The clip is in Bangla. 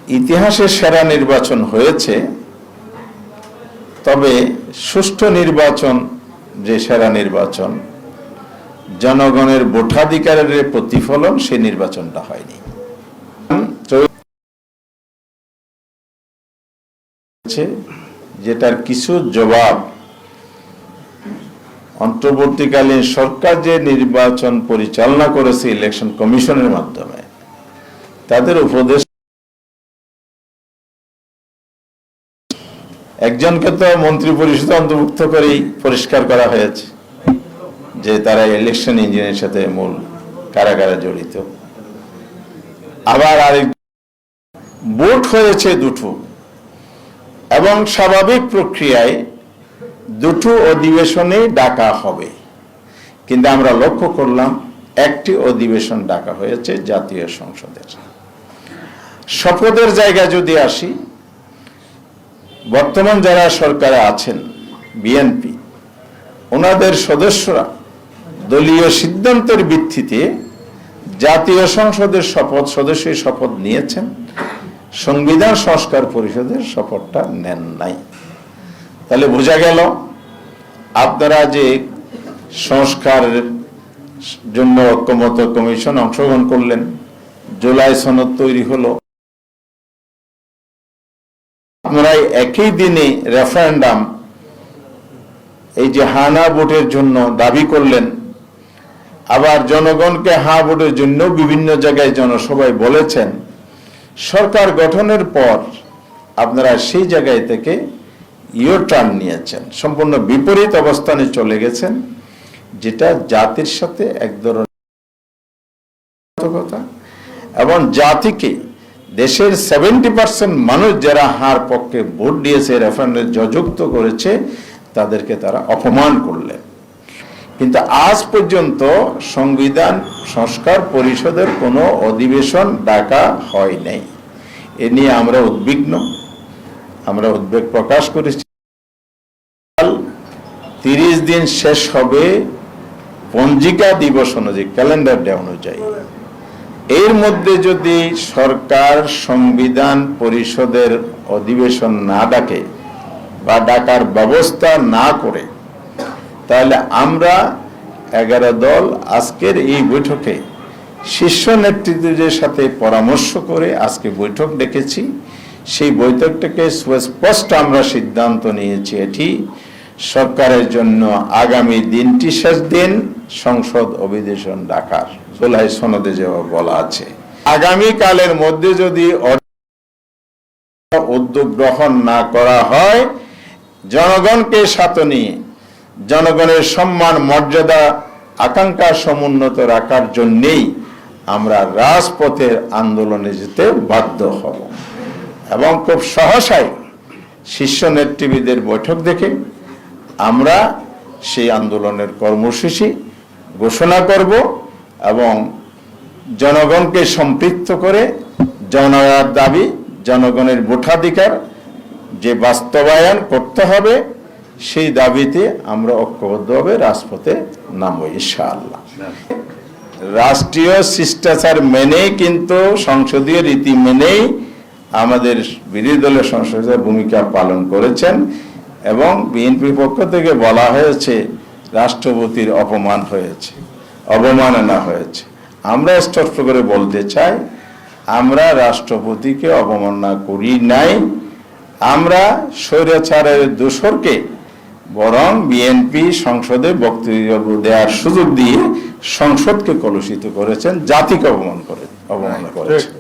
ইতিহাসে সেরা নির্বাচন হয়েছে, তবে সুষ্ঠু নির্বাচন যে সেরা নির্বাচন, জনগণের ভোটাধিকারের প্রতিফলন, সেই নির্বাচনটা হয়নি। যেটার কিছু জবাব অন্তর্বর্তীকালীন সরকার যে নির্বাচন পরিচালনা করেছে ইলেকশন কমিশনের মাধ্যমে, তাদের উপদেশ একজনকে তো মন্ত্রী পরিষদে অন্তর্ভুক্ত করেই পরিষ্কার করা হয়েছে যে তারা ইলেকশন ইঞ্জিনের সাথে মূল কারাগারে জড়িত। আবার আরেক ভোট হয়েছে দুটো, এবং স্বাভাবিক প্রক্রিয়ায় দুটো অধিবেশনে ডাকা হবে, কিন্তু আমরা লক্ষ্য করলাম একটি অধিবেশন ডাকা হয়েছে জাতীয় সংসদের। শপথের জায়গায় যদি আসি, বর্তমান যারা সরকারে আছেন বিএনপি, ওনাদের সদস্যরা দলীয় সিদ্ধান্তের ভিত্তিতে জাতীয় সংসদের সদস্যের শপথ নিয়েছেন, সংবিধান সংস্কার পরিষদের শপথটা নেন নাই। তাহলে বোঝা গেল আপনারা যে সংস্কারের জন্য ঐক্যমত্য কমিশন অংশগ্রহণ করলেন, জুলাই সনদ তৈরি হলো, আপনারা একই দিনে রেফারেন্ডাম, এই যে হানা ভোটের জন্য দাবি করলেন, আবার জনগণকে হা ভোটের জন্য বিভিন্ন জায়গায় জনসভায় বলেছেন। সরকার গঠনের পর আপনারা সেই জায়গায় থেকে টার্ন নিয়েছেন, সম্পূর্ণ বিপরীত অবস্থানে চলে গেছেন, যেটা জাতির সাথে এক ধরনের কথা, এবং জাতিকে, দেশের 70% মানুষ যারা হার পক্ষে ভোট দিয়েছে, রেফারেন্ডামে যুক্ত করেছে, তাদেরকে তারা অপমান করলেন। কিন্তু আজ পর্যন্ত সংবিধান সংস্কার পরিষদের কোনো অধিবেশন ডাকা হয় নাই। এ নিয়ে আমরা উদ্বিগ্ন, আমরা উদ্বেগ প্রকাশ করেছি। 30 দিন শেষ হবে পঞ্জিকা দিবস অনুযায়ী, ক্যালেন্ডার ডে অনুযায়ী। এর মধ্যে যদি সরকার সংবিধান পরিষদের অধিবেশন না ডাকে বা ডাকার ব্যবস্থা না করে, তাহলে আমরা 11 দল আজকের এই বৈঠকে শীর্ষ নেতৃত্বের সাথে পরামর্শ করে আজকে বৈঠক ডেকেছি। সেই বৈঠকটাকে স্পষ্ট আমরা সিদ্ধান্ত নিয়েছি, এটি সরকারের জন্য আগামী দিনটি শেষ দিন সংসদ অধিবেশন ডাকার, জুলাই সনদে যেভাবে বলা আছে। আগামীকালের মধ্যে যদি উদ্যোগ গ্রহণ না করা হয়, জনগণকে সাথে নিয়ে জনগণের সম্মান, মর্যাদা, আকাঙ্ক্ষা সমুন্নত রাখার জন্যেই আমরা রাজপথের আন্দোলনে যেতে বাধ্য হব। এবং খুব সহসাই শীর্ষ নেতৃবৃন্দের বৈঠক দেখে আমরা সেই আন্দোলনের কর্মসূচি ঘোষণা করব, এবং জনগণকে সম্পৃক্ত করে জনগণের দাবি, জনগণের ভোটাধিকার যে বাস্তবায়ন করতে হবে, সেই দাবিতে আমরা ঐক্যবদ্ধভাবে রাজপথে নামব ইনশাআল্লাহ। রাষ্ট্রীয় শিষ্টাচার মেনেই, কিন্তু সংসদীয় রীতি মেনেই আমাদের বিরোধী দলের সংসদের ভূমিকা পালন করেছেন, এবং বিএনপির পক্ষ থেকে বলা হয়েছে রাষ্ট্রপতির অপমান হয়েছে, অবমাননা হয়েছে। আমরা স্পষ্ট করে বলতে চাই, আমরা রাষ্ট্রপতিকে অবমাননা করি নাই। আমরা স্বৈরাচারের দোসরকে বরং বিএনপি সংসদে বক্তব্য দেওয়ার সুযোগ দিয়ে সংসদকে কলুষিত করেছেন, জাতিকে অবমাননা করেছেন।